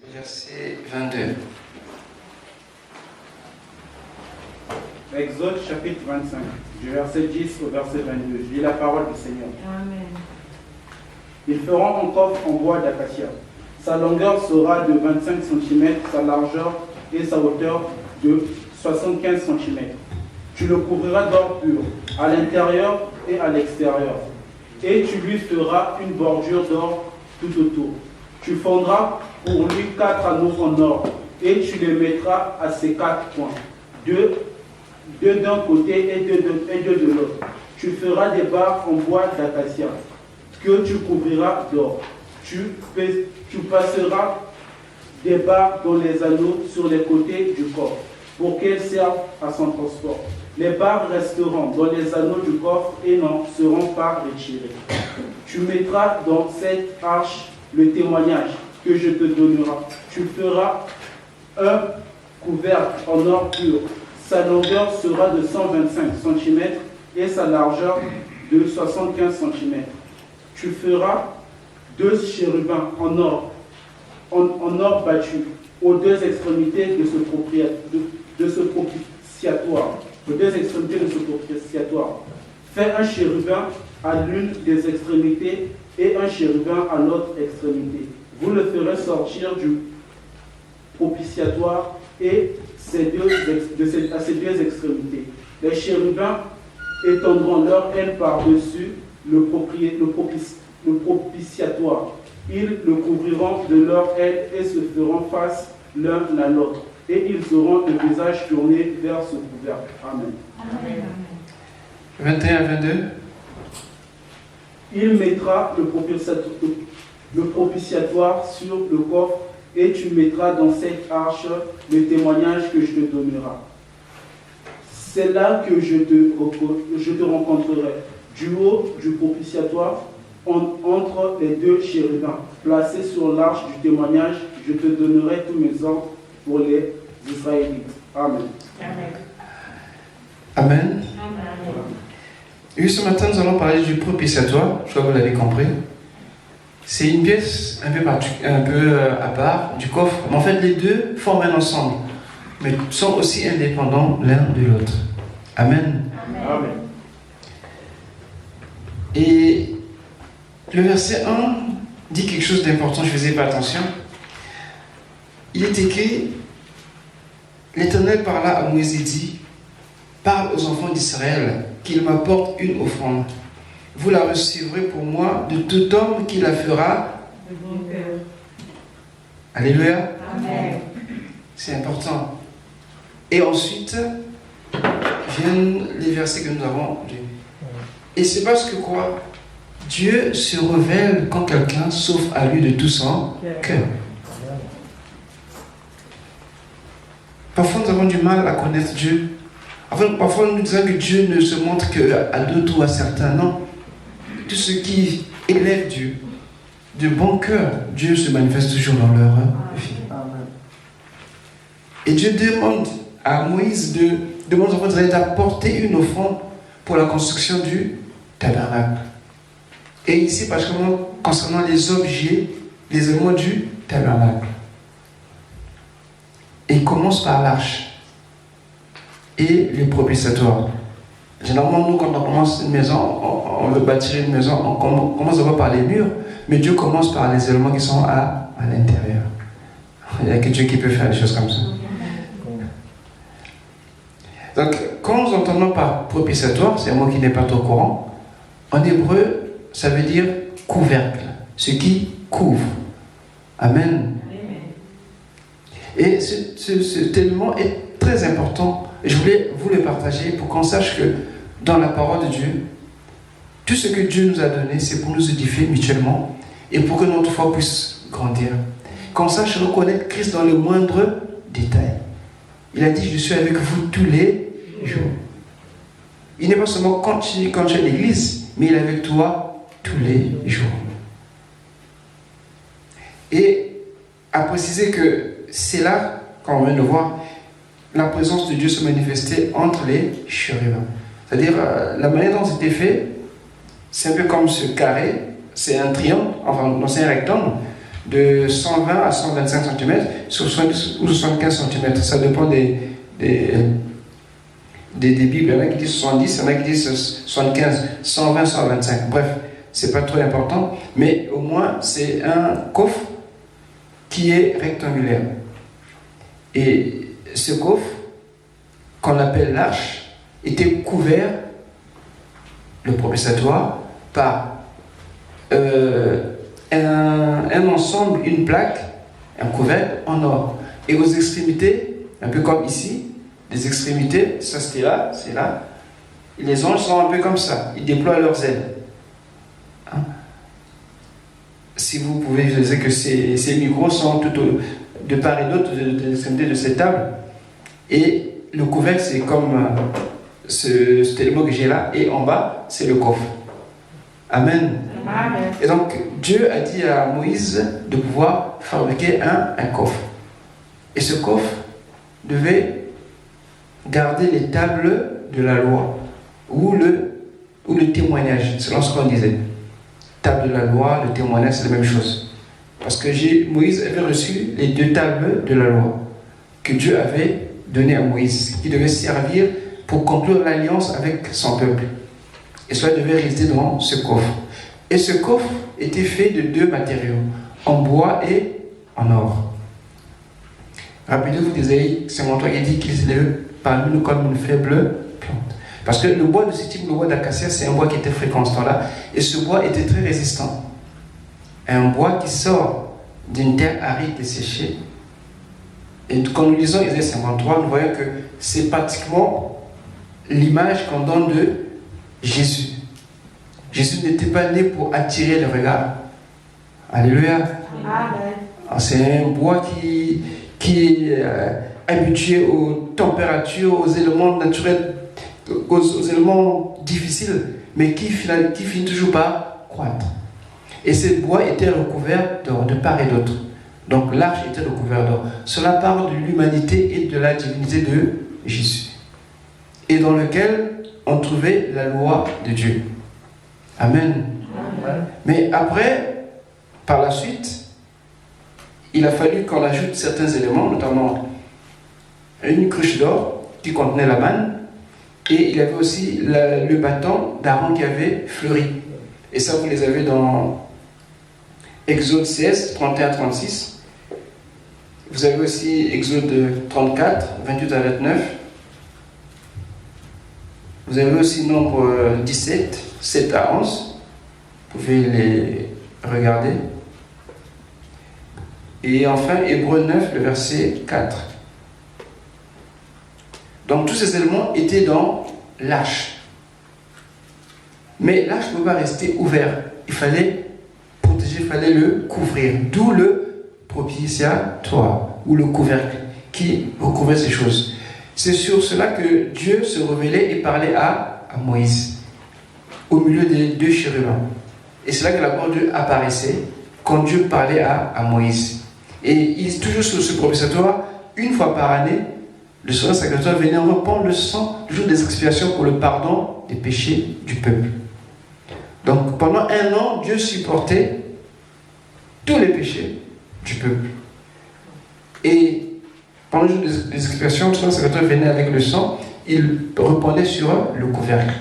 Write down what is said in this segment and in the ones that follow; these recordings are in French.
Verset 22. Exode chapitre 25, du verset 10 au verset 22. Je lis la parole du Seigneur. Amen. Ils feront un coffre en bois d'acacia. Sa longueur sera de 25 cm, sa largeur et sa hauteur de 75 cm. Tu le couvriras d'or pur, à l'intérieur et à l'extérieur. Et tu lui feras une bordure d'or tout autour. Tu fondras pour lui 4 anneaux en or, et tu les mettras à ses 4 coins, deux d'un côté et deux de l'autre. Tu feras des barres en bois d'acacia que tu couvriras d'or. Tu passeras des barres dans les anneaux sur les côtés du coffre pour qu'elles servent à son transport. Les barres resteront dans les anneaux du coffre et n'en seront pas retirées. Tu mettras dans cette arche le témoignage que je te donnerai. Tu feras un couvercle en or pur. Sa longueur sera de 125 cm et sa largeur de 75 cm. Tu feras 2 chérubins en or battu aux deux extrémités de ce propitiatoire. Aux deux extrémités de ce propitiatoire. Fais un chérubin à l'une des extrémités et un chérubin à l'autre extrémité. Vous le ferez sortir du propitiatoire et à ces deux extrémités. Les chérubins étendront leur aile par-dessus le propitiatoire. Ils le couvriront de leur aile et se feront face l'un à l'autre. Et ils auront le visage tourné vers ce couvercle. Amen. Amen. 21 à 22. Il mettra le propitiatoire sur le coffre et tu mettras dans cette arche le témoignage que je te donnerai. C'est là que je te rencontrerai, du haut du propitiatoire, entre les deux chérubins, placés sur l'arche du témoignage. Je te donnerai tous mes ordres pour les Israélites. Amen. Amen. Amen. Amen. Et ce matin, nous allons parler du propitiatoire. Je crois que vous l'avez compris. C'est une pièce un peu à part du coffre. Mais en fait, les deux forment un ensemble, mais sont aussi indépendants l'un de l'autre. Amen. Amen. Et le verset 1 dit quelque chose d'important, je ne faisais pas attention. Il est écrit, l'Éternel parla à Moïse et dit, parle aux enfants d'Israël qu'ils m'apportent une offrande. Vous la recevrez pour moi de tout homme qui la fera. De bon cœur. Alléluia. Amen. C'est important. Et ensuite, viennent les versets que nous avons lus. Et c'est parce que quoi? Dieu se révèle quand quelqu'un s'offre à lui de tout son cœur. Parfois, nous avons du mal à connaître Dieu. Enfin, parfois, nous disons que Dieu ne se montre qu'à d'autres ou à certains. Non. Tout ce qui élève Dieu, de bon cœur, Dieu se manifeste toujours dans leur vie. Et Dieu demande à Moïse demande aux enfants d'Israël d'apporter une offrande pour la construction du tabernacle. Et ici, particulièrement concernant les objets, les éléments du tabernacle. Et il commence par l'arche et les propitiatoires. Généralement, nous, quand on commence une maison, on veut bâtir une maison, on commence d'abord par les murs, mais Dieu commence par les éléments qui sont à l'intérieur. Il n'y a que Dieu qui peut faire des choses comme ça. Donc, quand nous entendons par propitiatoire, c'est un mot qui n'est pas trop courant, en hébreu, ça veut dire couvercle, ce qui couvre. Amen. Et cet élément est très important. Et je voulais vous le partager pour qu'on sache que dans la parole de Dieu, tout ce que Dieu nous a donné, c'est pour nous édifier mutuellement et pour que notre foi puisse grandir. Qu'on sache reconnaître Christ dans le moindre détail. Il a dit, je suis avec vous tous les jours. Il n'est pas seulement quand tu es à l'église, mais il est avec toi tous les jours. Et à préciser que c'est là, quand on vient de voir, la présence de Dieu se manifestait entre les chérubins. C'est-à-dire, la manière dont c'était fait, c'est un peu comme ce carré, c'est un triangle, enfin, non, c'est un rectangle, de 120 à 125 cm sur 70 ou 75 cm. Ça dépend des Bibles. Il y en a qui disent 70, il y en a qui disent 75, 120, 125. Bref, c'est pas trop important, mais au moins c'est un coffre qui est rectangulaire. Et ce coffre, qu'on appelle l'arche, était couvert, le propitiatoire, par un ensemble, une plaque, un couvercle en or. Et aux extrémités, un peu comme ici, les extrémités, ça c'était là, c'est là. Et les anges sont un peu comme ça, ils déploient leurs ailes. Hein? Si vous pouvez, je sais que ces micros sont tout de part et d'autre de l'extrémité de cette table. Et le couvercle, c'est comme ce élément que j'ai là, et en bas, c'est le coffre. Amen. Amen. Et donc, Dieu a dit à Moïse de pouvoir fabriquer un coffre. Et ce coffre devait garder les tables de la loi, ou le témoignage, selon ce qu'on disait. Table de la loi, le témoignage, c'est la même chose. Parce que Moïse avait reçu les 2 tables de la loi que Dieu avait données à Moïse, qui devait servir pour conclure l'alliance avec son peuple. Et cela devait rester dans ce coffre. Et ce coffre était fait de 2 matériaux, en bois et en or. Rappelez-vous d'Ésaïe 53 qui dit qu'il s'élève parmi nous comme une faible plante. Parce que le bois de ce type, le bois d'acacia, c'est un bois qui était fréquent ce temps-là. Et ce bois était très résistant. Un bois qui sort d'une terre aride et séchée. Et quand nous lisons Ésaïe 53, nous voyons que c'est pratiquement l'image qu'on donne de Jésus. Jésus n'était pas né pour attirer le regard. Alléluia. Amen. C'est un bois qui est habitué aux températures, aux éléments naturels, aux éléments difficiles, mais qui finit toujours par croître. Et ce bois était recouvert d'or de part et d'autre. Donc l'arche était recouverte d'or. Cela parle de l'humanité et de la divinité de Jésus. Et dans lequel on trouvait la loi de Dieu. Amen. Amen. Mais après, par la suite, il a fallu qu'on ajoute certains éléments, notamment une cruche d'or qui contenait la manne, et il y avait aussi le bâton d'Aaron qui avait fleuri. Et ça, vous les avez dans Exode 16, 31-36. Vous avez aussi Exode 34, 28 à 29. Vous avez aussi Nombre 17, 7 à 11. Vous pouvez les regarder. Et enfin, Hébreux 9, le verset 4. Donc tous ces éléments étaient dans l'arche. Mais l'arche ne pouvait pas rester ouvert. Il fallait protéger, il fallait le couvrir. D'où le propitiatoire, ou le couvercle, qui recouvrait ces choses. C'est sur cela que Dieu se révélait et parlait à Moïse, au milieu des 2 chérubins. Et c'est là que la gloire de Dieu apparaissait, quand Dieu parlait à Moïse. Et il est toujours sur ce propitiatoire, une fois par année, le souverain sacrificateur venait répandre le sang du jour des expiations pour le pardon des péchés du peuple. Donc pendant 1 an, Dieu supportait tous les péchés du peuple. Et pendant le jour des expiations, le souverain sacrificateur venait avec le sang, il répandait sur le couvercle.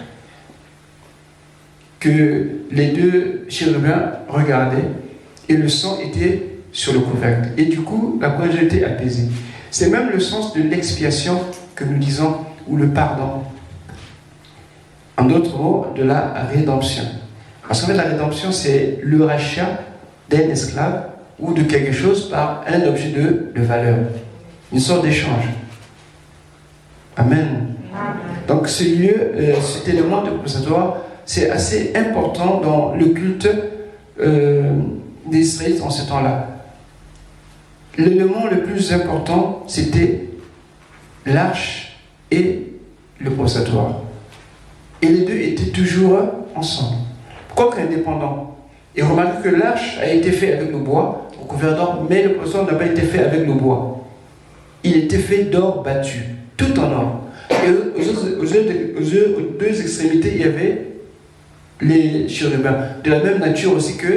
Que les 2 chérubins regardaient, et le sang était sur le couvercle. Et du coup, la colère de Dieu était apaisée. C'est même le sens de l'expiation que nous disons, ou le pardon. En d'autres mots, de la rédemption. Parce qu'en fait, la rédemption, c'est le rachat d'un esclave ou de quelque chose par un objet de valeur. Une sorte d'échange. Amen. Amen. Donc, ce lieu, cet élément de propitiatoire, c'est assez important dans le culte des Israélites en ce temps-là. L'élément le plus important, c'était l'arche et le propitiatoire. Et les deux étaient toujours ensemble, quoique indépendants. Et remarquez que l'arche a été faite avec le bois, recouvert d'or, mais le propitiatoire n'a pas été fait avec le bois. Il était fait d'or battu, tout en or. Et aux 2 extrémités, il y avait les chérubins. De la même nature aussi que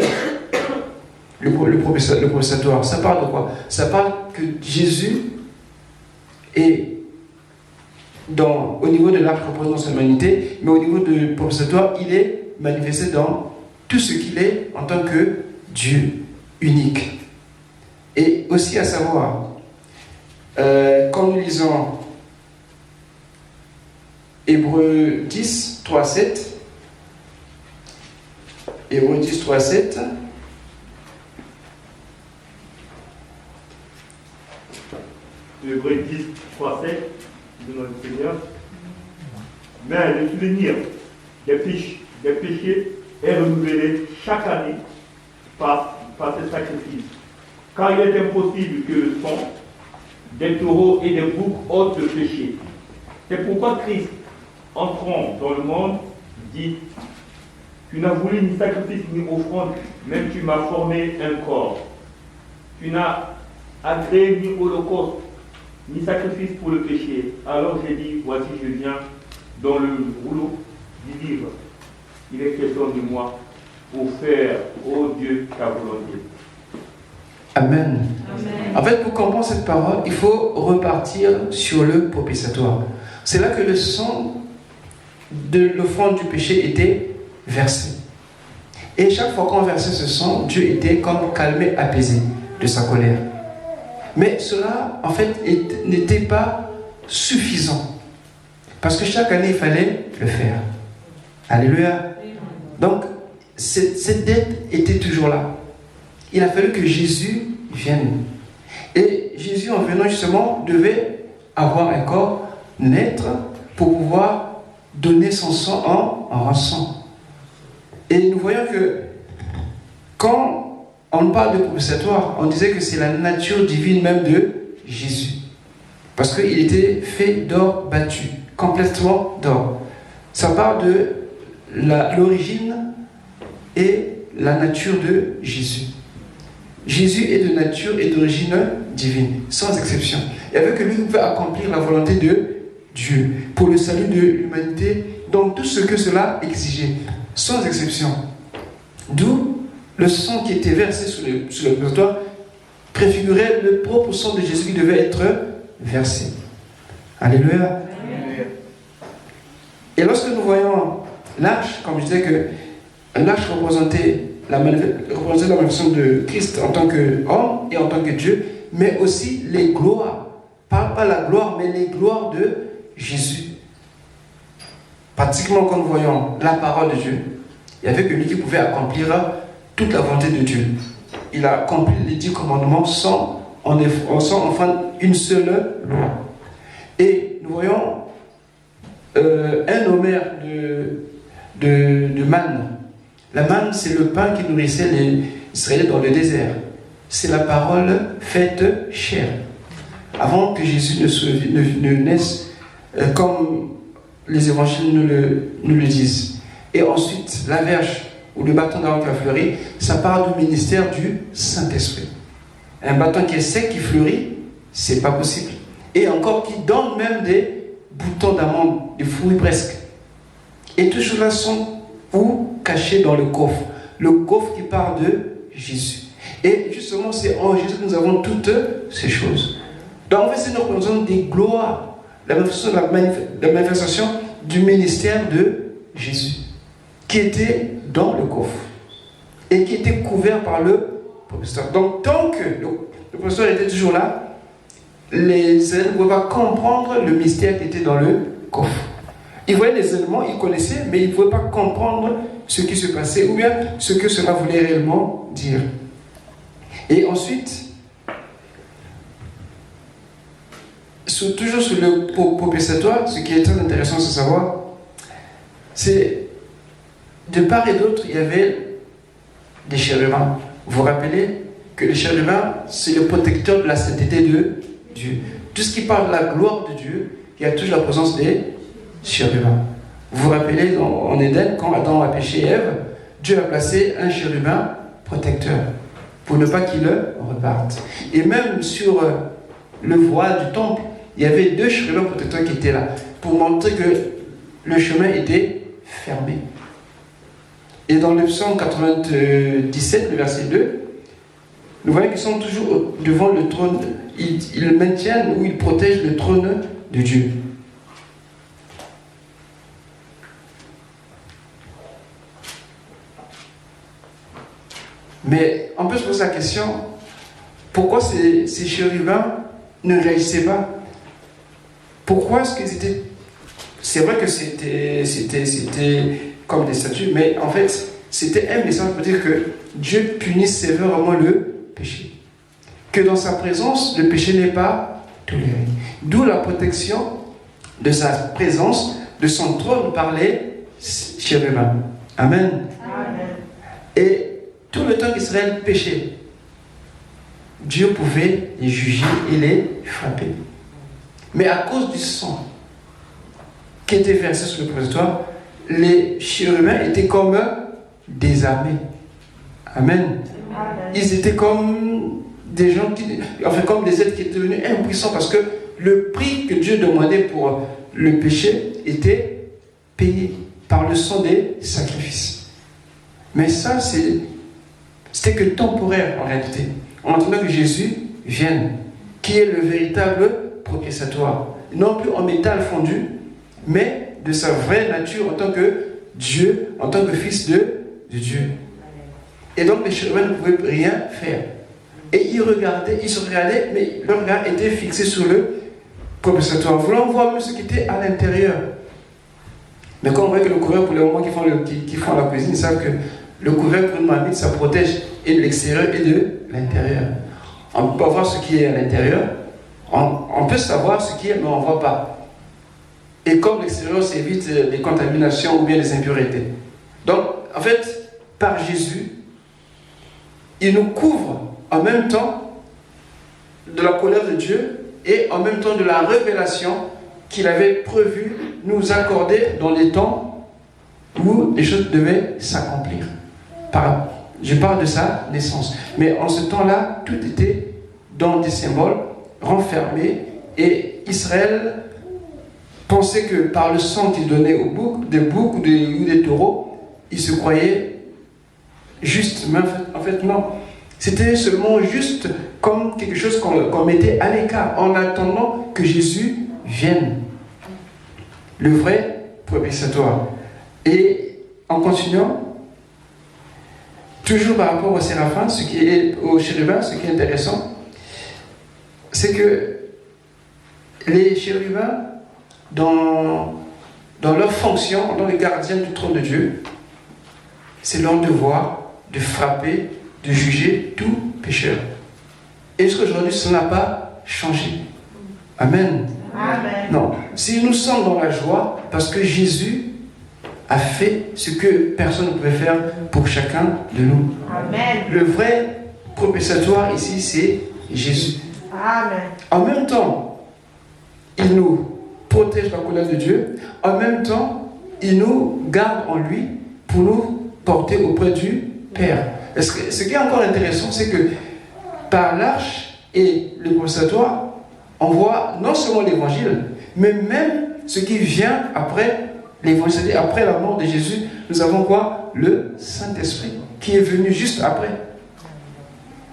le propitiatoire, ça parle de quoi? Ça parle que Jésus est au niveau de l'arche représentant son humanité, mais au niveau du propitiatoire, il est manifesté dans tout ce qu'il est en tant que Dieu unique. Et aussi à savoir, quand nous lisons Hébreux 10, 3, 7, Hébreux 10, 3, 7, Hébreux 10, 3, 7 de notre Seigneur. Mais le souvenir des péchés est renouvelé chaque année par ce sacrifice. Car il est impossible que le sang des taureaux et des boucs ôte le péché. C'est pourquoi Christ, entrant dans le monde, dit: tu n'as voulu ni sacrifice ni offrande, même tu m'as formé un corps. Tu n'as agréé ni holocauste, ni sacrifice pour le péché. Alors j'ai dit: voici, je viens. Dans le rouleau du livre, il est question de moi pour faire, ô Dieu, ta volonté. Amen. Amen. En fait, pour comprendre cette parole, il faut repartir sur le propitiatoire. C'est là que le sang de l'offrande du péché était versé. Et chaque fois qu'on versait ce sang, Dieu était comme calmé, apaisé de sa colère. Mais cela, en fait, n'était pas suffisant. Parce que chaque année, il fallait le faire. Alléluia. Donc, cette dette était toujours là. Il a fallu que Jésus vienne. Et Jésus, en venant justement, devait avoir un corps, naître, pour pouvoir donner son sang en rançon. Et nous voyons que quand on parle de propitiatoire, on disait que c'est la nature divine même de Jésus. Parce qu'il était fait d'or battu, complètement d'or. Ça parle de l'origine et la nature de Jésus. Jésus est de nature et d'origine divine, sans exception. Il n'y avait que lui qui pouvait accomplir la volonté de Dieu pour le salut de l'humanité, donc tout ce que cela exigeait, sans exception. D'où le sang qui était versé sur le propitiatoire préfigurait le propre sang de Jésus qui devait être versé. Alléluia. Amen. Et lorsque nous voyons l'arche, comme je disais que l'arche représentait la manifestation de Christ en tant qu'homme et en tant que Dieu, mais aussi les gloires. Pas la gloire, mais les gloires de Jésus. Pratiquement, quand nous voyons la parole de Dieu, il n'y avait que lui qui pouvait accomplir toute la volonté de Dieu. Il a accompli les 10 commandements sans enfreindre une seule loi. Et nous voyons un homère de manne. La manne, c'est le pain qui nourrissait les Israéliens dans le désert. C'est la parole faite chair. Avant que Jésus ne naisse, comme les évangiles nous le disent. Et ensuite, la verge ou le bâton d'Aaron qui a fleuri, ça parle du ministère du Saint-Esprit. Un bâton qui est sec, qui fleurit, c'est pas possible. Et encore qui donne même des boutons d'amande, des fruits presque. Et tout cela sont cachés dans le coffre. Le coffre qui parle de Jésus. Et justement, c'est en Jésus que nous avons toutes ces choses. Donc en fait, c'est une représentation des gloires, la manifestation du ministère de Jésus, qui était dans le coffre et qui était couvert par le propitiatoire. Donc tant que le propitiatoire était toujours là, les Israéliens ne pouvaient pas comprendre le mystère qui était dans le coffre. Ils voyaient les éléments, ils connaissaient, mais ils ne pouvaient pas comprendre ce qui se passait ou bien ce que cela voulait réellement dire. Et ensuite, toujours sur le propitiatoire, ce qui est très intéressant de savoir, c'est de part et d'autre, il y avait des chérubins. Vous vous rappelez que les chérubins, c'est le protecteur de la sainteté de Dieu. Tout ce qui parle de la gloire de Dieu, il y a toujours la présence des chérubins. Vous vous rappelez en Éden, quand Adam a péché Ève, Dieu a placé un chérubin protecteur pour ne pas qu'il reparte. Et même sur le voile du temple, il y avait 2 chérubins protecteurs qui étaient là pour montrer que le chemin était fermé. Et dans le psaume 97, le verset 2, Nous voyons qu'ils sont toujours devant le trône. Ils maintiennent ou ils protègent le trône de Dieu. Mais on peut se poser la question, pourquoi ces chérubins ne réagissaient pas? Pourquoi est-ce qu'ils étaient... C'est vrai que c'était comme des statues, mais en fait, c'était un message pour dire que Dieu punit sévèrement le péché. Que dans sa présence, le péché n'est pas toléré. D'où la protection de sa présence, de son trône par les chérubins. Amen. Amen. Et tout le temps qu'Israël péchait, Dieu pouvait les juger et les frapper. Mais à cause du sang qui était versé sur le propitiatoire, les chérubins étaient comme désarmés. Amen. Ils étaient comme des gens comme des êtres qui étaient devenus impuissants parce que le prix que Dieu demandait pour le péché était payé par le sang des sacrifices. Mais ça, c'était que temporaire en réalité. En attendant que Jésus vienne, qui est le véritable propitiatoire. Non plus en métal fondu, mais de sa vraie nature en tant que Dieu, en tant que fils de Dieu. Et donc les chérubins ne pouvaient rien faire. Et ils se regardaient, mais leur regard était fixé sur le propitiatoire, voulant voir même ce qui était à l'intérieur. Mais quand on voit que le couvercle, pour les moments qui font la cuisine, ils savent que le couvercle pour une marmite, ça protège et de l'extérieur et de l'intérieur. On peut pas voir ce qui est à l'intérieur. On peut savoir ce qui est, mais on ne voit pas. Et comme l'extérieur, ça évite les contaminations ou bien les impuretés. Donc, en fait, par Jésus, il nous couvre en même temps de la colère de Dieu et en même temps de la révélation qu'il avait prévu nous accorder dans les temps où les choses devaient s'accomplir. Je parle de sa naissance. Mais en ce temps-là, tout était dans des symboles renfermés et Israël pensait que par le sang qu'il donnait aux boucs, des boucs ou des taureaux, il se croyait juste. Mais en fait, non. C'était seulement juste comme quelque chose qu'on mettait à l'écart en attendant que Jésus vienne. Le vrai propitiatoire. Et en continuant, toujours par rapport aux séraphins, aux chérubins, ce qui est intéressant, c'est que les chérubins, dans leur fonction, en tant que gardiens du trône de Dieu, c'est leur devoir de frapper, de juger tout pécheur. Et jusqu'aujourd'hui, cela n'a pas changé. Amen. Amen. Non. Si nous sommes dans la joie, parce que Jésus a fait ce que personne ne pouvait faire pour chacun de nous. Amen. Le vrai propitiatoire ici, c'est Jésus. Amen. En même temps, il nous protège de la colère de Dieu. En même temps, il nous garde en lui pour nous porter auprès du Père. Ce qui est encore intéressant, c'est que par l'arche et le propitiatoire, on voit non seulement l'évangile, mais même ce qui vient après l'évangile, c'est-à-dire après la mort de Jésus, nous avons quoi? Le Saint-Esprit, qui est venu juste après.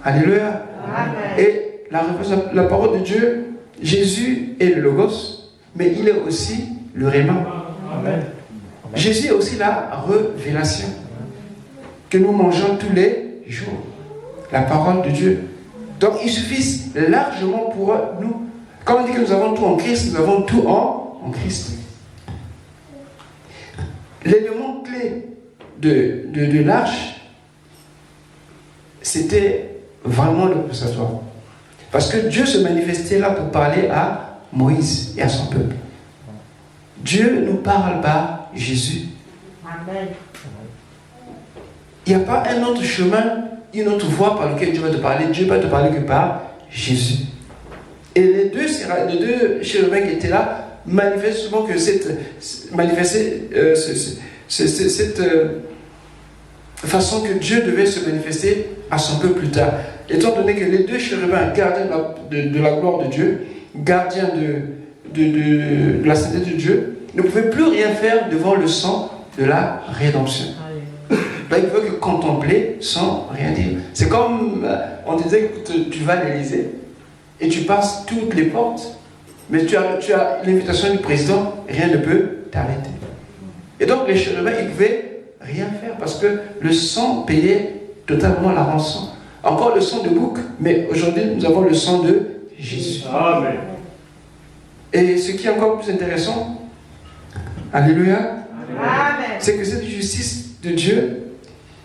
Alléluia. Amen. Et la parole de Dieu, Jésus est le Logos, mais il est aussi le Réma. Amen. Jésus est aussi la révélation que nous mangeons tous les jours. La parole de Dieu. Donc il suffit largement pour nous. Quand on dit que nous avons tout en Christ, nous avons tout en Christ. L'élément clé de l'arche, c'était vraiment le propitiatoire. Parce que Dieu se manifestait là pour parler à Moïse et à son peuple. Dieu nous parle par Jésus. Amen. Il n'y a pas un autre chemin, une autre voie par laquelle Dieu va te parler. Dieu va te parler que par Jésus. Et les deux chérubins qui étaient là manifestement que cette façon que Dieu devait se manifester à son peuple plus tard. Étant donné que les deux chérubins, gardiens de la gloire de Dieu, gardiens de la sainteté de Dieu, ne pouvaient plus rien faire devant le sang de la rédemption. Là, il ne veut que contempler sans rien dire. C'est comme on disait que tu vas à l'Élysée et tu passes toutes les portes, mais tu as l'invitation du président, rien ne peut t'arrêter. Et donc les chérubins, ils ne pouvaient rien faire parce que le sang payait totalement la rançon. Encore le sang de bouc, mais aujourd'hui nous avons le sang de Jésus. Amen. Et ce qui est encore plus intéressant, alléluia, Amen. c'est que cette justice de Dieu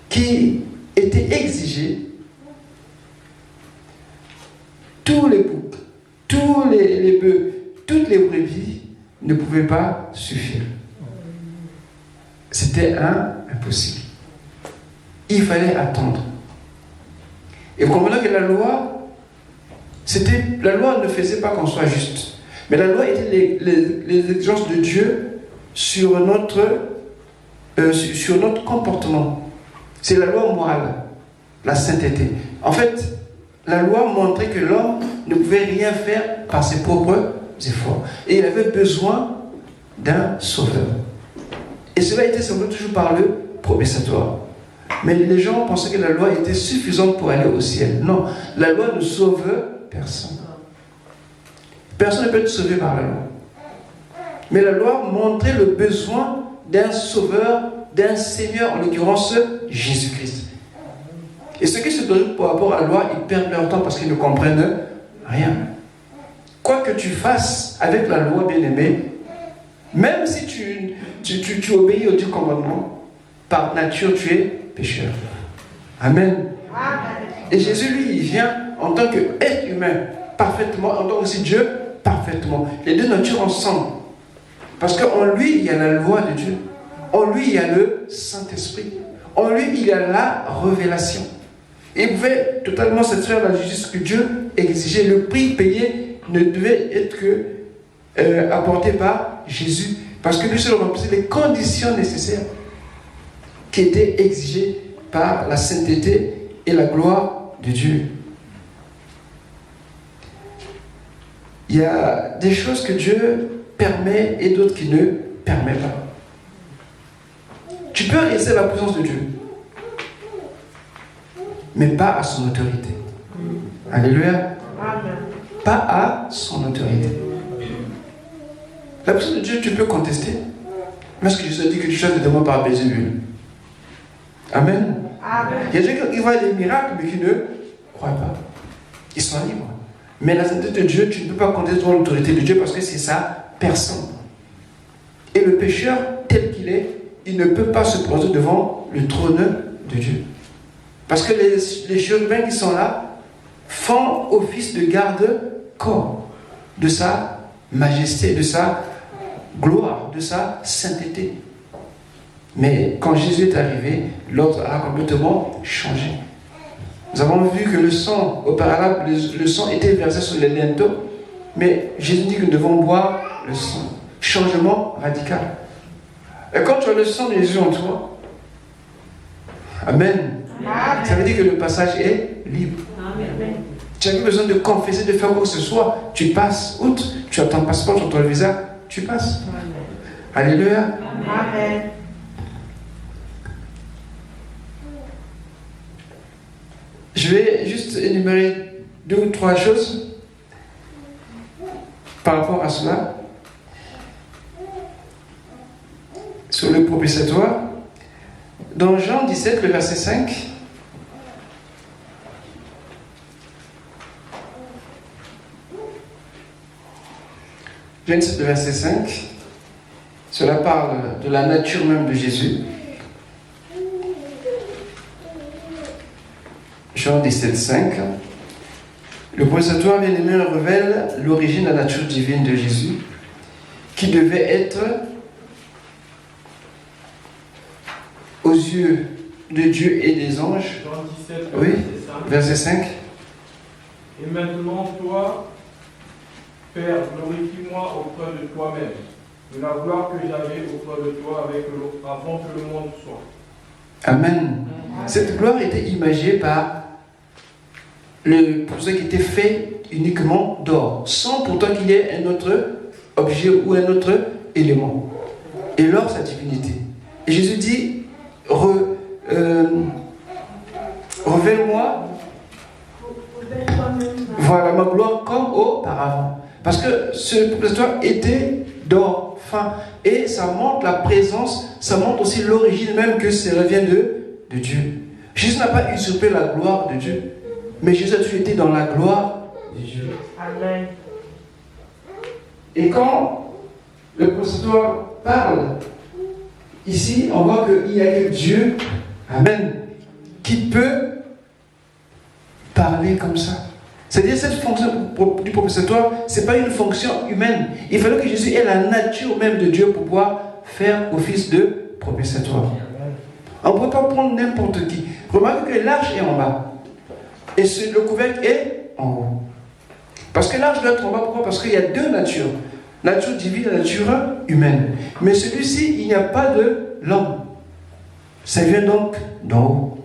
qui était exigée, tous les boucs, tous les bœufs, toutes les brebis ne pouvaient pas suffire. C'était impossible. Il fallait attendre. Et vous comprenez que la loi ne faisait pas qu'on soit juste. Mais la loi était les exigences de Dieu sur notre comportement. C'est la loi morale, la sainteté. En fait, la loi montrait que l'homme ne pouvait rien faire par ses propres efforts. Et il avait besoin d'un sauveur. Et cela était semblé toujours par le propitiatoire. Mais les gens pensaient que la loi était suffisante pour aller au ciel. Non, la loi ne sauve personne. Personne ne peut être sauvé par la loi. Mais la loi montrait le besoin d'un sauveur, d'un Seigneur, en l'occurrence Jésus-Christ. Et ceux qui se donnent par rapport à la loi, ils perdent leur temps parce qu'ils ne comprennent rien. Quoi que tu fasses avec la loi, bien-aimé, même si tu obéis aux 10 commandements, par nature tu es pécheur. Amen. Amen. Et Jésus, lui, il vient en tant qu'être humain, parfaitement, en tant que Dieu, parfaitement. Les deux natures ensemble. Parce qu'en lui, il y a la loi de Dieu. En lui, il y a le Saint-Esprit. En lui, il y a la révélation. Et il pouvait totalement satisfaire la justice que Dieu exigeait. Le prix payé ne devait être que apporté par Jésus. Parce que lui seul remplissait les conditions nécessaires qui étaient exigées par la sainteté et la gloire de Dieu. Il y a des choses que Dieu permet et d'autres qui ne permet pas. Tu peux réaliser la présence de Dieu, mais pas à son autorité. Alléluia. Amen. Pas à son autorité. La présence de Dieu, tu peux contester. Mais est-ce que Jésus a dit que tu changes de moi par Bézébul? Amen. Amen. Il y a des gens qui voient des miracles, mais qui ne croient pas. Ils sont libres. Mais la sainteté de Dieu, tu ne peux pas contester devant l'autorité de Dieu parce que c'est sa personne. Et le pécheur, tel qu'il est, il ne peut pas se présenter devant le trône de Dieu. Parce que les chérubins qui sont là font office de garde-corps de sa majesté, de sa gloire, de sa sainteté. Mais quand Jésus est arrivé, l'ordre a complètement changé. Nous avons vu que le sang, au préalable, le sang était versé sur les linteaux, mais Jésus dit que nous devons boire le sang. Changement radical. Et quand tu as le sang de Jésus en toi, Amen, Amen. ça veut dire que le passage est libre. Amen. Tu n'as plus besoin de confesser, de faire quoi que ce soit. Tu passes outre, tu as ton passeport, tu as ton visa, tu passes. Alléluia. Amen. Je vais juste énumérer 2 ou 3 choses par rapport à cela. Sur le propitiatoire. Dans Jean 17, le verset 5, Jean 17, le verset 5, cela parle de la nature même de Jésus. Jean 17, 5. Le propitiatoire bien-aimé révèle l'origine de la nature divine de Jésus, qui devait être aux yeux de Dieu et des anges. Jean 17, Oui, verset 5. verset 5. Et maintenant, toi, Père, glorifie-moi auprès de toi-même, de la gloire que j'avais auprès de toi avant que le monde soit. Amen. Cette gloire était imagée par le propitiatoire qui était fait uniquement d'or, sans pourtant qu'il y ait un autre objet ou un autre élément. Et l'or, sa divinité. Et Jésus dit, Révèle-moi, voilà ma gloire comme auparavant. Parce que ce prophétoire était d'or fin. Et ça montre la présence, ça montre aussi l'origine même que ça revient de Dieu. Jésus n'a pas usurpé la gloire de Dieu, mais Jésus a toujours été dans la gloire de Dieu. Amen. Et quand le prophétoire parle, ici, on voit qu'il n'y a que Dieu, Amen, qui peut parler comme ça. C'est-à-dire cette fonction du prophétoire, ce n'est pas une fonction humaine. Il fallait que Jésus ait la nature même de Dieu pour pouvoir faire office de prophétoire. On ne peut pas prendre n'importe qui. Remarquez que l'arche est en bas. Et le couvercle est en haut. Parce que l'arche doit être en bas. Pourquoi? Parce qu'il y a deux natures. Nature divine et nature humaine. Mais celui-ci, il n'y a pas de l'homme. Ça vient donc d'en haut.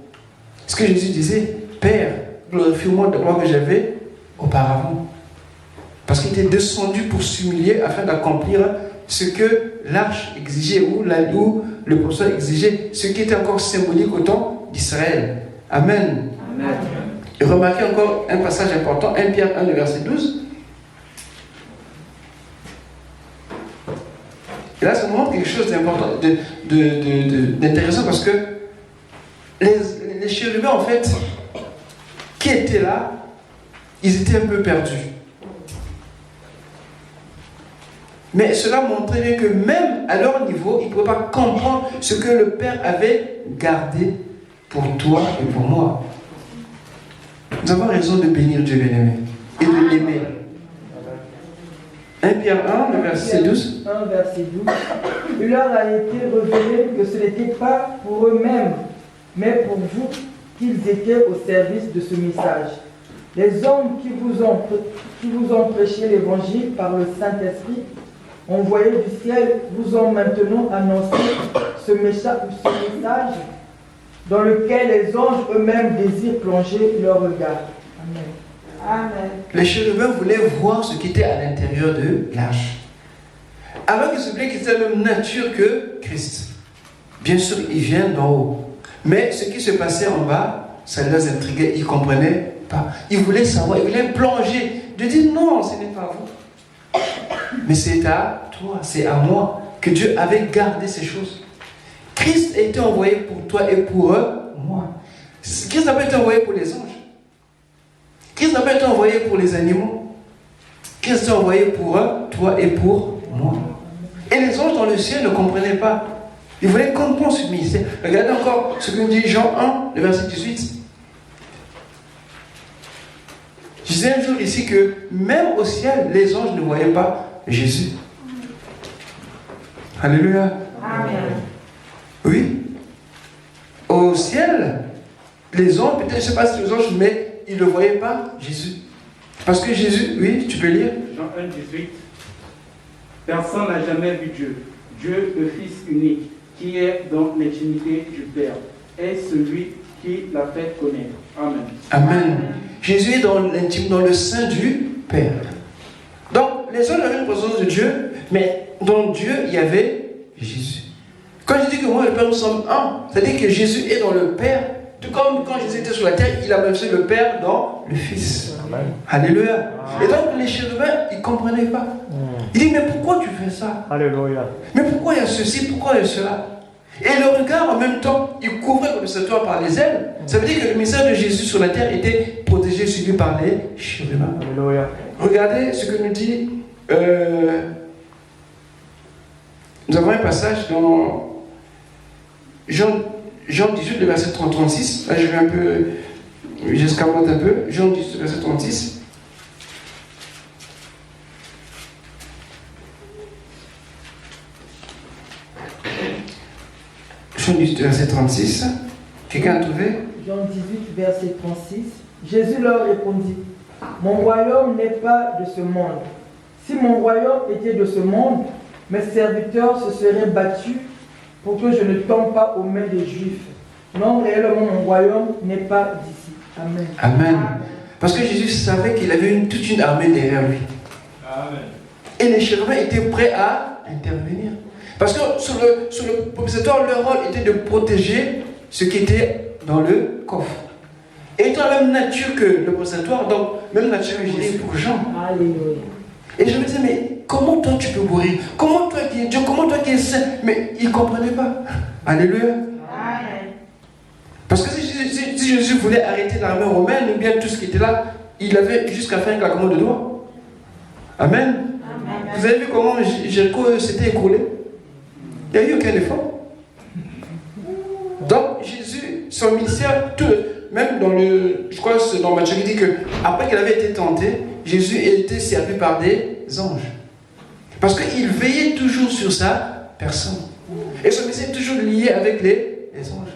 Ce que Jésus disait, Père, glorifie-moi de moi que j'avais auparavant. Parce qu'il était descendu pour s'humilier afin d'accomplir ce que l'arche exigeait ou le prophétoire exigeait, ce qui était encore symbolique au temps d'Israël. Amen. Amen. Et remarquez encore un passage important, 1 Pierre 1, le verset 12. Et là, ça nous montre quelque chose d'important, d'intéressant, parce que les chérubins, en fait, qui étaient là, ils étaient un peu perdus. Mais cela montrait bien que même à leur niveau, ils ne pouvaient pas comprendre ce que le Père avait gardé pour toi et pour moi. Nous avons raison de bénir Dieu bien-aimé et de l'aimer. 1 Pierre 1, le verset 12. 1, verset 12. Il leur a été révélé que ce n'était pas pour eux-mêmes, mais pour vous qu'ils étaient au service de ce message. Les hommes qui vous ont prêché l'évangile par le Saint-Esprit, envoyés du ciel, vous ont maintenant annoncé ce message dans lequel les anges eux-mêmes désirent plonger leur regard. Amen. Amen. Les chérubins voulaient voir ce qui était à l'intérieur de l'arche. Alors qu'ils se voulaient qu'ils aient la même nature que Christ. Bien sûr, ils viennent d'en haut. Mais ce qui se passait en bas, ça les intriguait, ils ne comprenaient pas. Ils voulaient savoir, ils voulaient plonger. De dire non, ce n'est pas vous. Mais c'est à toi, c'est à moi que Dieu avait gardé ces choses. Christ a été envoyé pour toi et pour moi. Christ n'a pas été envoyé pour les anges. Christ n'a pas été envoyé pour les animaux. Christ a été envoyé pour toi et pour moi. Et les anges dans le ciel ne comprenaient pas. Ils voulaient comprendre ce ministère. Regardez encore ce que nous dit Jean 1, le verset 18. Je disais un jour ici que même au ciel, les anges ne voyaient pas Jésus. Alléluia. Amen. Oui. Au ciel, les anges, peut-être, je ne sais pas si les anges, mais ils ne voyaient pas Jésus. Parce que Jésus, oui, tu peux lire. Jean 1, 18. Personne n'a jamais vu Dieu. Dieu, le Fils unique, qui est dans l'intimité du Père, est celui qui l'a fait connaître. Amen. Amen. Jésus est dans l'intime, dans le sein du Père. Donc, les anges avaient une présence de Dieu, mais dans Dieu, il y avait Jésus. Quand je dis que moi et le Père, nous sommes un, c'est-à-dire que Jésus est dans le Père, tout comme quand Jésus était sur la terre, il a même fait le Père dans le Fils. Amen. Alléluia. Et donc, les chérubins, ils ne comprenaient pas. Ils disent, mais pourquoi tu fais ça? Alléluia. Mais pourquoi il y a ceci, pourquoi il y a cela? Et le regard, en même temps, il couvrait le prophétoire par les ailes. Ça veut dire que le message de Jésus sur la terre était protégé, suivi par les chérubins. Alléluia. Regardez ce que nous dit. Nous avons un passage dans Jean 18, le verset 36. Là, je vais un peu. J'escamote un peu. Jean 18, le verset 36. Jean 18, verset 36. Quelqu'un a trouvé? Jean 18, verset 36. Jésus leur répondit, mon royaume n'est pas de ce monde. Si mon royaume était de ce monde, mes serviteurs se seraient battus pour que je ne tombe pas aux mains des Juifs. Non, réellement, mon royaume n'est pas d'ici. Amen. Amen. Parce que Jésus savait qu'il avait toute une armée derrière lui. Amen. Et les chérubins étaient prêts à intervenir. Parce que sur le prophétoire, leur rôle était de protéger ce qui était dans le coffre. Étant la même nature que le processoire, donc même nature que Jésus pour Jean. Alléluia. Et je me disais, mais comment toi tu peux mourir? Comment toi qui es Dieu? Comment toi qui es saint? Mais il ne comprenait pas. Alléluia. Amen. Parce que si Jésus voulait arrêter l'armée romaine ou bien tout ce qui était là, il avait jusqu'à faire un claquement de doigts. Amen. Amen. Vous avez vu comment Jéricho s'était écroulé? Il n'y a eu aucun effort. Donc Jésus, son ministère, même dans le, je crois que c'est dans Matthieu, il dit que après qu'il avait été tenté, Jésus était servi par des anges. Parce qu'il veillait toujours sur sa personne. Et son ministère est toujours lié avec les anges.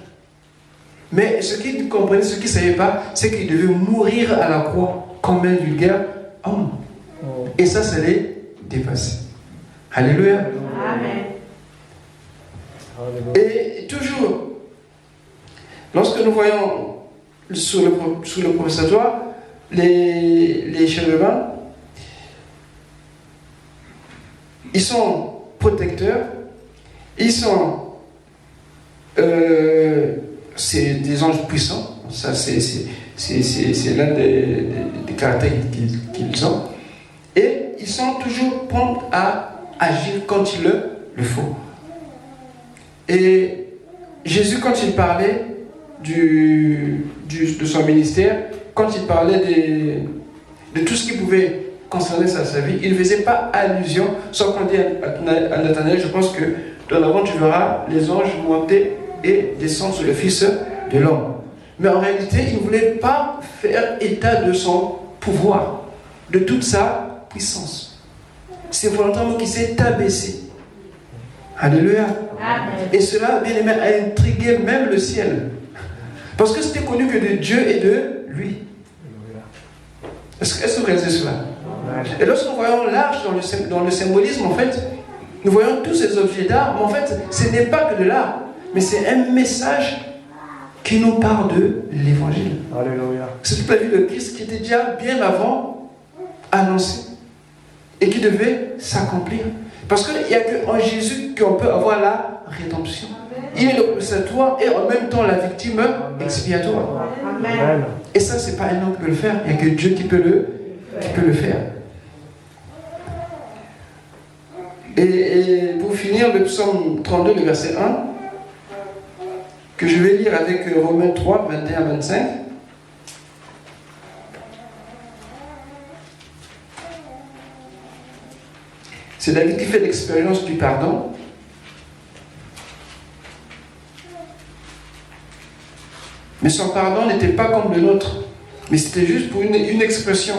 Mais ce qu'il comprenait, ce qu'il ne savait pas, c'est qu'il devait mourir à la croix comme un vulgaire homme. Et ça l'est dépassé. Alléluia. Amen. Et toujours, lorsque nous voyons sous le processoire les chérubins, ils sont protecteurs, ils sont c'est des anges puissants, ça c'est l'un des caractères qu'ils ont, et ils sont toujours prompts à agir quand il le faut. Et Jésus, quand il parlait de son ministère, quand il parlait de tout ce qui pouvait concerner sa vie, il ne faisait pas allusion, sauf qu'on dit à Nathanaël, je pense que dorénavant tu verras les anges monter et descendre sur le Fils de l'homme. Mais en réalité, il ne voulait pas faire état de son pouvoir, de toute sa puissance. C'est volontairement qu'il s'est abaissé. Alléluia. Amen. Et cela, bien aimé, a intrigué même le ciel. Parce que c'était connu que de Dieu et de lui. Est-ce que vous réalisez cela? Et lorsque nous voyons l'arche dans le symbolisme, en fait, nous voyons tous ces objets d'art, mais en fait, ce n'est pas que de l'art, mais c'est un message qui nous parle de l'évangile. Alléluia. C'est toute la vie de Christ qui était déjà bien avant annoncé et qui devait s'accomplir. Parce qu'il n'y a qu'en Jésus qu'on peut avoir la rédemption. Il est le propitiatoire et en même temps la victime expiatoire. Amen. Et ça, ce n'est pas un homme qui peut le faire, il n'y a que Dieu qui peut le faire. Et pour finir, le psaume 32, le verset 1, que je vais lire avec Romains 3, 21-25. C'est David qui fait l'expérience du pardon. Mais son pardon n'était pas comme le nôtre, mais c'était juste pour une expression.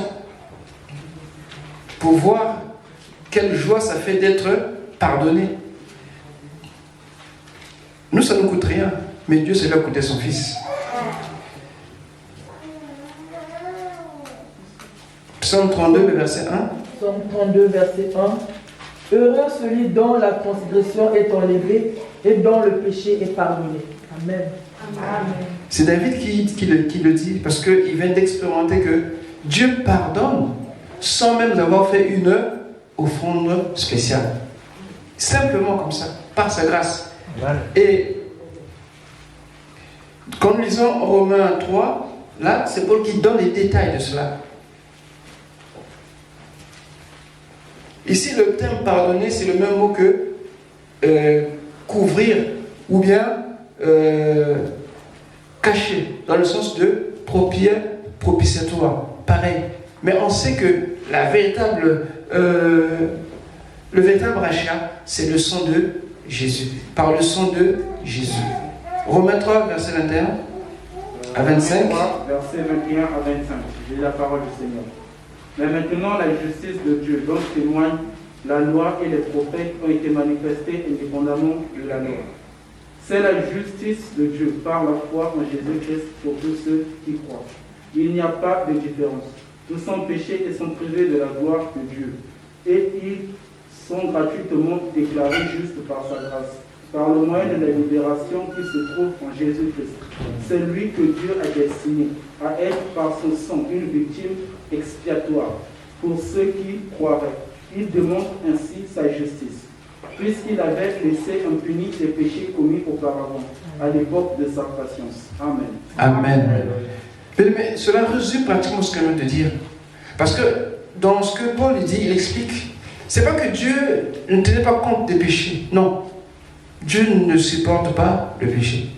Pour voir quelle joie ça fait d'être pardonné. Nous, ça ne nous coûte rien, mais Dieu, ça lui a coûté son Fils. Psaume 32, le verset 1. Psaume 32, verset 1. Heureux celui dont la transgression est enlevée et dont le péché est pardonné. Amen. Amen. C'est David qui le dit, parce qu'il vient d'expérimenter que Dieu pardonne sans même avoir fait une offrande spéciale. Simplement comme ça, par sa grâce. Amen. Et quand nous lisons Romains 3, là, c'est Paul qui donne les détails de cela. Ici, le terme pardonner, c'est le même mot que couvrir ou bien cacher, dans le sens de propitiatoire. Pareil. Mais on sait que le véritable rachat, c'est le sang de Jésus. Par le sang de Jésus. Romains 3, verset 21 à 25. 3, verset 21 à 25. J'ai la parole du Seigneur. Mais maintenant, la justice de Dieu, dont témoignent la loi et les prophètes, ont été manifestés indépendamment de la loi. C'est la justice de Dieu par la foi en Jésus-Christ pour tous ceux qui croient. Il n'y a pas de différence. Tous sont péchés et sont privés de la gloire de Dieu. Et ils sont gratuitement déclarés justes par sa grâce, par le moyen de la libération qui se trouve en Jésus-Christ. C'est lui que Dieu a destiné à être par son sang une victime expiatoire pour ceux qui croiraient. Il démontre ainsi sa justice, puisqu'il avait laissé impunis les péchés commis auparavant. à l'époque de sa patience. Amen. Amen. Mais cela résume pratiquement ce que je viens de dire. Parce que dans ce que Paul dit, il explique. C'est pas que Dieu ne tenait pas compte des péchés. Non. Dieu ne supporte pas le péché.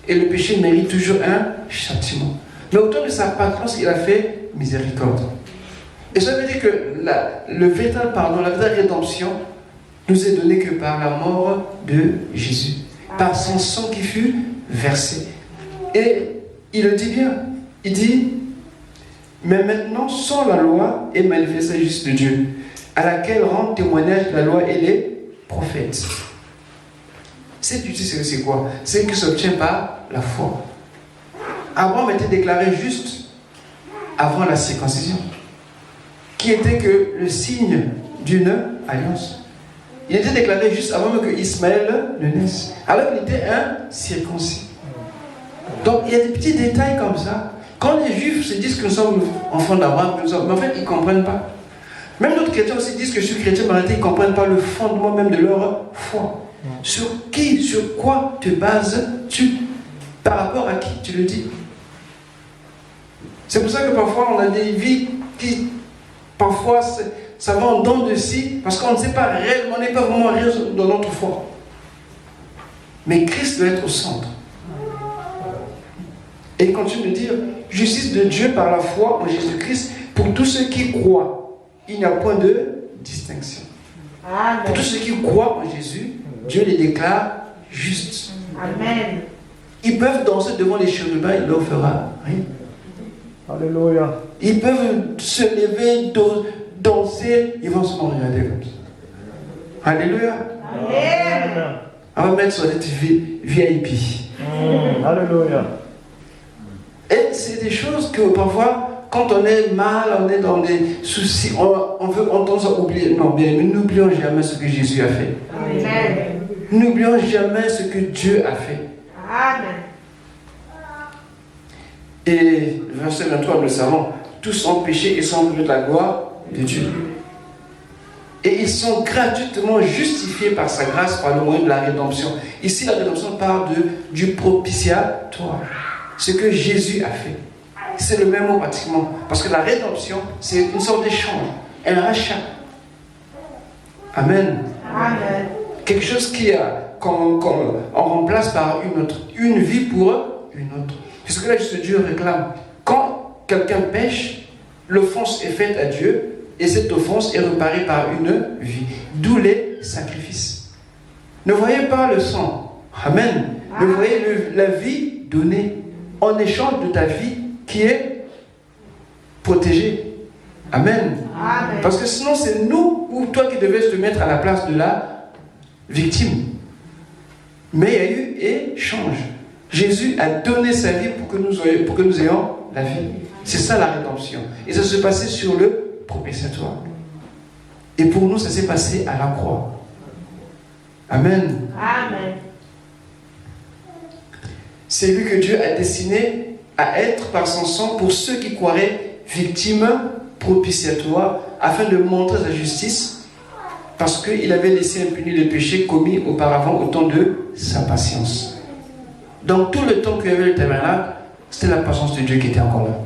Et le péché mérite toujours un châtiment. Mais au temps de sa patience, il a fait miséricorde. Et ça veut dire que le véritable pardon, la véritable rédemption nous est donnée que par la mort de Jésus. Par son sang qui fut versé. Et il le dit bien. Il dit, mais maintenant, sans la loi est manifestée la justice de Dieu, à laquelle rendent témoignage la loi et les prophètes. Cette justice, c'est quoi? C'est ce qui s'obtient par la foi. Abraham était déclaré juste avant la circoncision, qui était que le signe d'une alliance. Il était déclaré juste avant que Ismaël ne naisse, alors qu'il était un circoncis. Donc il y a des petits détails comme ça. Quand les Juifs se disent que nous sommes enfants d'Abraham, mais en fait ils ne comprennent pas. Même d'autres chrétiens aussi disent que je suis chrétien, mais en réalité ils ne comprennent pas le fondement même de leur foi. Sur qui, sur quoi te bases-tu? Par rapport à qui tu le dis? C'est pour ça que parfois on a des vies qui, parfois, ça va en dents de scie, parce qu'on ne sait pas réellement, on n'est pas vraiment réel dans notre foi. Mais Christ doit être au centre. Et il continue de dire, justice de Dieu par la foi en Jésus-Christ, pour tous ceux qui croient. Il n'y a point de distinction. Amen. Pour tous ceux qui croient en Jésus, Dieu les déclare justes. Amen. Ils peuvent danser devant les chérubins, il ne leur fera rien. Alléluia. Ils peuvent se lever, danser, ils vont se regarder comme ça. Alléluia. Amen. On va mettre sur cette VIP. Alléluia. Et c'est des choses que parfois, quand on est mal, on est dans des soucis, on tend à oublier. Non, bien, mais n'oublions jamais ce que Jésus a fait. Amen. N'oublions jamais ce que Dieu a fait. Amen. Et verset 23, nous le savons, tous ont péché et sont privés de la gloire de Dieu. Et ils sont gratuitement justifiés par sa grâce, par le moyen de la rédemption. Ici, la rédemption parle du propitiatoire. Ce que Jésus a fait. C'est le même mot pratiquement. Parce que la rédemption, c'est une sorte d'échange, un rachat. Amen. Amen. Quelque chose qu'on remplace par une vie pour une autre. C'est ce que là, juste Dieu réclame. Quand quelqu'un pêche, l'offense est faite à Dieu et cette offense est réparée par une vie. D'où les sacrifices. Ne voyez pas le sang. Amen. Mais voyez la vie donnée en échange de ta vie qui est protégée. Amen. Amen. Parce que sinon, c'est nous ou toi qui devais te mettre à la place de la victime. Mais il y a eu échange. Jésus a donné sa vie pour que nous ayons la vie. C'est ça la rédemption. Et ça se passait sur le propitiatoire. Et pour nous, ça s'est passé à la croix. Amen. Amen. C'est lui que Dieu a destiné à être par son sang pour ceux qui croiraient victimes propitiatoires afin de montrer sa justice parce qu'il avait laissé impuni les péchés commis auparavant au temps de sa patience. Donc tout le temps qu'il y avait le tabernacle, c'était la patience de Dieu qui était encore là.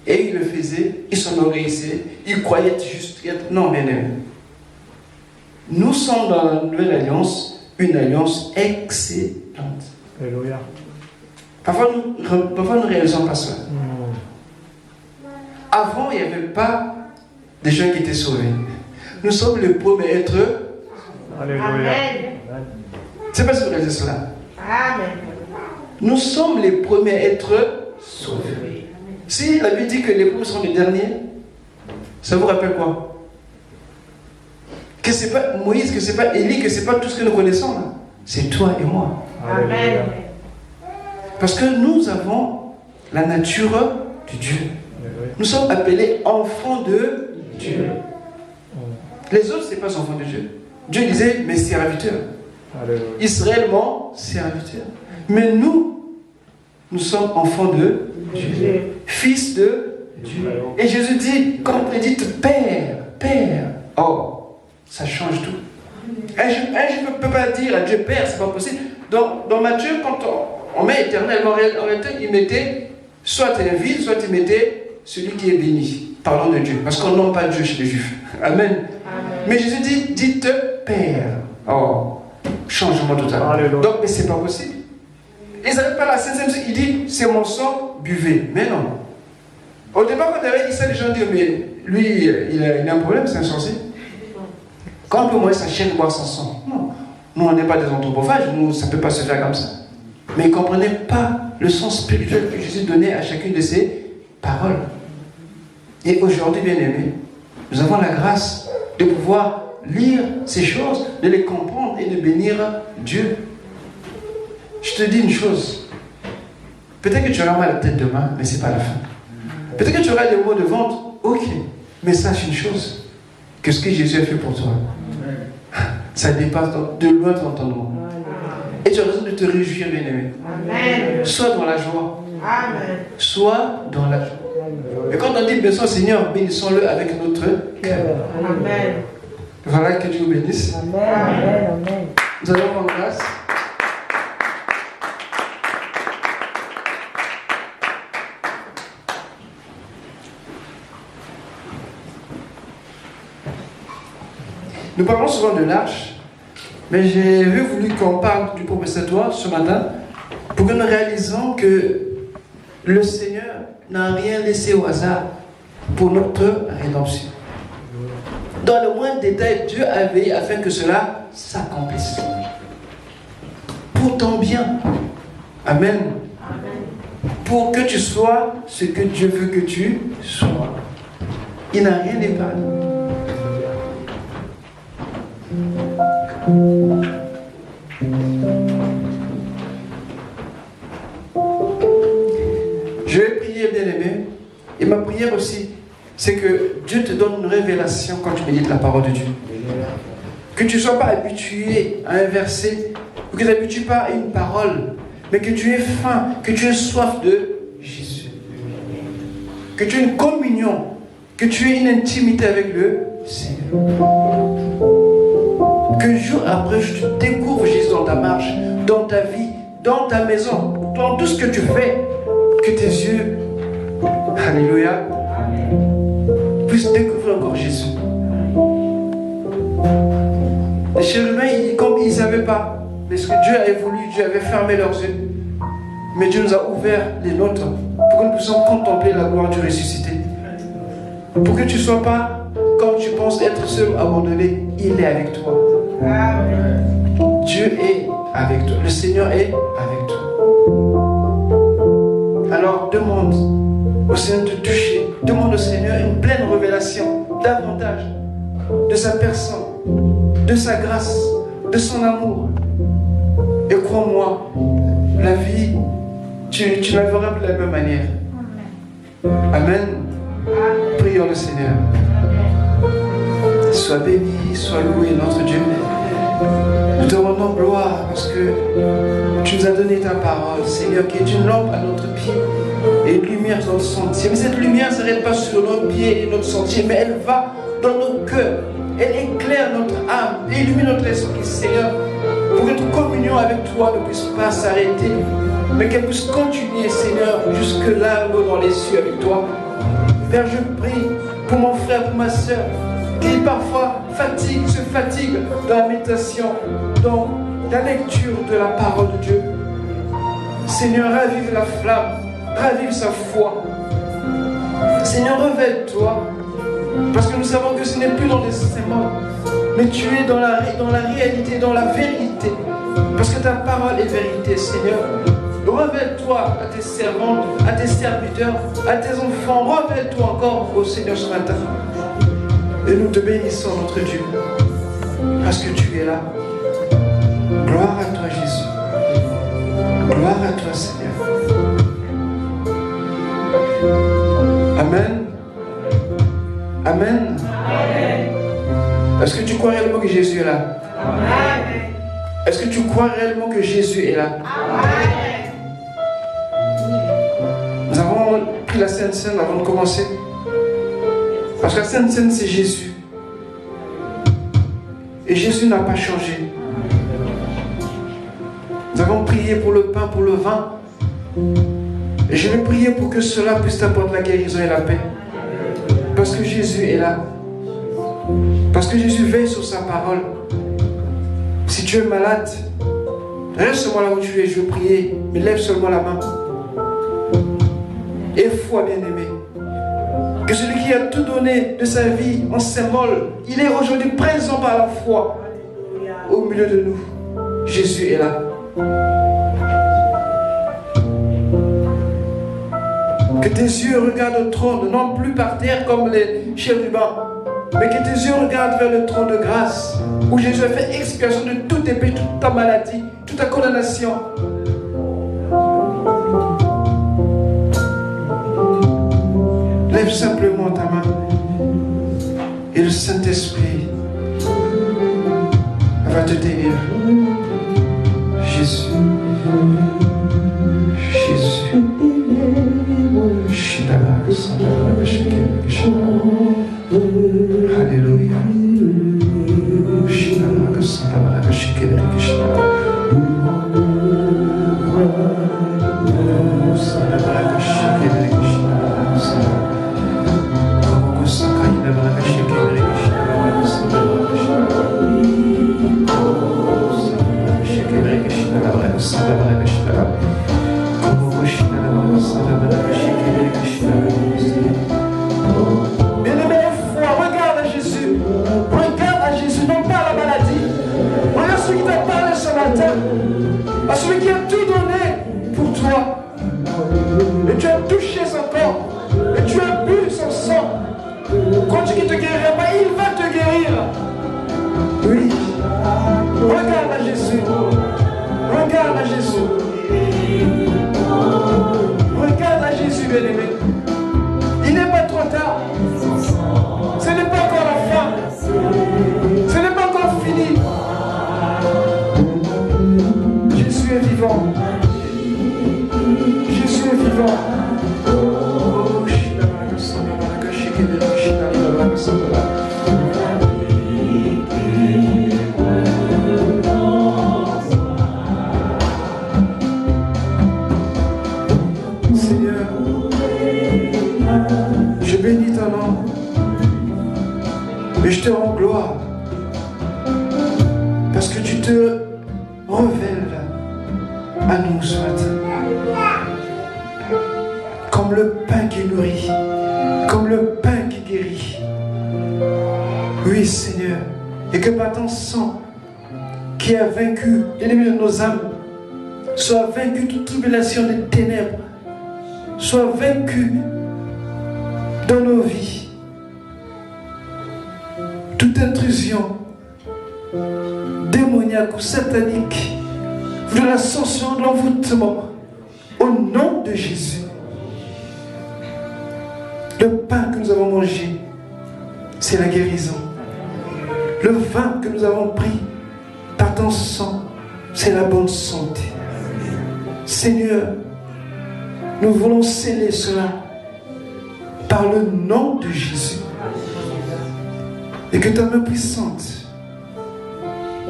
Et il le faisait, il s'enorgueillissait, il croyait être juste. Non, bien aimé. Nous sommes dans la nouvelle alliance, une alliance excellente. Alléluia. Parfois nous ne réalisons pas ça. Avant, il n'y avait pas des gens qui étaient sauvés. Nous sommes les premiers à être. Alléluia. Amen. C'est pas si vous réalisez cela. Amen. Nous sommes les premiers à être sauvés. Si la Bible dit que les premiers seront les derniers, ça vous rappelle quoi? Que c'est pas Moïse, que c'est pas Élie, que c'est pas tout ce que nous connaissons là. C'est toi et moi. Amen. Parce que nous avons la nature de Dieu. Nous sommes appelés enfants de Dieu. Les autres, ce n'est pas enfants de Dieu. Dieu disait, mes serviteurs. Israël, mon serviteur. Mais nous sommes enfants de Dieu. Fils de Dieu. Et Jésus dit, quand on dit Père, Père, oh, ça change tout. Un juif ne peut pas dire à Dieu Père, c'est pas possible. dans Matthieu, quand on met éternel, en réalité, il mettait soit un vide, soit il mettait celui qui est béni. Parlons de Dieu, parce qu'on n'a pas Dieu chez les Juifs. Amen. Amen. Mais Jésus dit, dites Père. Oh, changement total. Alléluia. Donc, mais c'est pas possible. Ils n'arrêtent pas la Sainte Seine, il dit, c'est mon sang, buvez. Mais non. Au départ, quand il avait dit ça, les gens disaient, mais lui, il a un problème, c'est un sorcier. Quand on voit sa chaîne boire son sang. Non. Nous, on n'est pas des anthropophages, nous, ça ne peut pas se faire comme ça. Mais ils ne comprenaient pas le sens spirituel que Jésus donnait à chacune de ses paroles. Et aujourd'hui, bien aimés, nous avons la grâce de pouvoir lire ces choses, de les comprendre et de bénir Dieu. Je te dis une chose. Peut-être que tu auras mal à la tête demain, mais ce n'est pas la fin. Peut-être que tu auras des mots de vente, ok. Mais sache une chose, que ce que Jésus a fait pour toi, ça dépasse de loin ton entendement. Et tu as raison de te réjouir, bien aimé. Amen. Soit dans la joie, Amen. soit dans la joie. Et quand on dit bénissons Seigneur, bénissons-le avec notre cœur. Amen. Voilà, que Dieu vous bénisse. Amen, amen, amen. Nous allons rendre grâce. Nous parlons souvent de l'arche, mais j'ai voulu qu'on parle du prophétoire ce matin pour que nous réalisons que le Seigneur n'a rien laissé au hasard pour notre rédemption. Dans le moindre détail, Dieu a veillé afin que cela s'accomplisse. Pour ton bien. Amen. Pour que tu sois ce que Dieu veut que tu sois. Il n'a rien épargné. Je vais prier, bien-aimé. Et ma prière aussi, c'est que Dieu te donne une révélation quand tu médites la parole de Dieu. Que tu ne sois pas habitué à un verset, ou que tu n'habitues pas à une parole, mais que tu aies faim, que tu aies soif de Jésus. Que tu aies une communion, que tu aies une intimité avec le Seigneur. Que jour après jour, tu découvres Jésus dans ta marche, dans ta vie, dans ta maison, dans tout ce que tu fais, que tes yeux, alléluia, puissent découvrir encore Jésus. Les chérubins, comme ils ne savaient pas, mais ce que Dieu avait voulu, Dieu avait fermé leurs yeux. Mais Dieu nous a ouvert les nôtres pour que nous puissions contempler la gloire du ressuscité. Pour que tu ne sois pas, comme tu penses être seul, abandonné, il est avec toi. Amen. Dieu est avec toi. Le Seigneur est avec toi. Alors demande au Seigneur de te toucher. Demande au Seigneur une pleine révélation, davantage de sa personne, de sa grâce, de son amour. Et crois-moi, la vie, tu la verras de la même manière. Amen. Prions le Seigneur. Sois béni, sois loué notre Dieu. Nous te rendons gloire parce que tu nous as donné ta parole, Seigneur, qui est une lampe à notre pied et une lumière sur notre sentier. Mais cette lumière ne s'arrête pas sur nos pieds et notre sentier, mais elle va dans nos cœurs. Elle éclaire notre âme et illumine notre esprit, Seigneur, pour que notre communion avec toi ne puisse pas s'arrêter, mais qu'elle puisse continuer, Seigneur, jusque là, dans les cieux avec toi. Père, je prie pour mon frère, pour ma soeur, qui parfois se fatigue dans la méditation, dans la lecture de la parole de Dieu. Seigneur, ravive la flamme, ravive sa foi. Seigneur, revêt-toi, parce que nous savons que ce n'est plus dans des mots, mais tu es dans la réalité, dans la vérité, parce que ta parole est vérité, Seigneur. Revêt-toi à tes servantes, à tes serviteurs, à tes enfants. Revêt-toi encore au Seigneur ce matin. Et nous te bénissons, notre Dieu, parce que tu es là. Gloire à toi, Jésus. Gloire à toi, Seigneur. Amen. Amen. Amen. Est-ce que tu crois réellement que Jésus est là? Amen. Est-ce que tu crois réellement que Jésus est là? Amen. Nous avons pris la Sainte Seine avant de commencer. Parce que la Sainte Seine, c'est Jésus. Et Jésus n'a pas changé. Nous avons prié pour le pain, pour le vin. Et je vais prier pour que cela puisse t'apporter la guérison et la paix. Parce que Jésus est là. Parce que Jésus veille sur sa parole. Si tu es malade, reste seulement là où tu es, je veux prier, mais lève seulement la main. Et foi, bien-aimé, que celui qui a tout donné de sa vie en symbole, il est aujourd'hui présent par la foi au milieu de nous. Jésus est là. Que tes yeux regardent au trône, non plus par terre comme les chérubins, mais que tes yeux regardent vers le trône de grâce, où Jésus a fait expiation de tous tes péchés, toute ta maladie, toute ta condamnation. Lève simplement ta main et le Saint-Esprit va te guérir. Jésus. Jésus. Alléluia. Bien-aimé, regarde à Jésus. Regarde à Jésus, non pas à la maladie. Regarde celui qui t'a parlé ce matin. À celui qui a tout donné pour toi. Et tu as touché son corps. Et tu as bu son sang. Quand tu ne te guériras pas, il va te guérir. Oui. Regarde à Jésus. Regarde à Jésus. Regarde à Jésus, bien-aimé. Il n'est pas trop tard. Ce n'est pas encore la fin. Ce n'est pas encore fini. Jésus est vivant. Jésus est vivant. Seigneur, je bénis ton nom et je te rends gloire parce que tu te révèles à nous ce matin comme le pain qui nourrit, comme le pain qui guérit. Oui, Seigneur, et que par ton sang qui a vaincu l'ennemi de nos âmes soit vaincu toute tribulation des ténèbres, soit vaincu dans nos vies, toute intrusion démoniaque ou satanique, de l'ascension, de l'envoûtement, au nom de Jésus. Le pain que nous avons mangé, c'est la guérison. Le vin que nous avons pris par ton sang, c'est la bonne santé. Seigneur, nous voulons sceller cela par le nom de Jésus. Et que ta main puissante,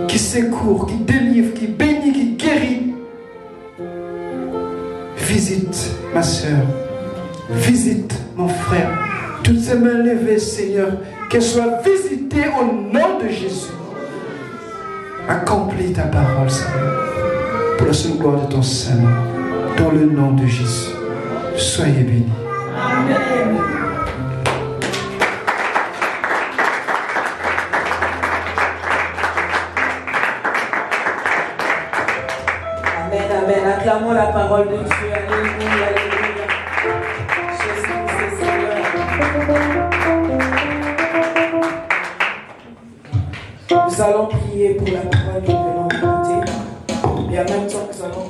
qui secourt, qui délivre, qui bénit, qui guérit, visite ma soeur, visite mon frère. Toutes ces mains levées, Seigneur, qu'elles soient visitées au nom de Jésus. Accomplis ta parole, Seigneur, pour la seule gloire de ton Saint-Nom, dans le nom de Jésus. Soyez bénis. Amen. Amen, amen. Acclamons la parole de Dieu. Alléluia, alléluia. Jésus, c'est Seigneur. Nous allons prier pour la parole que nous venons d'écouter. Et en même temps, nous allons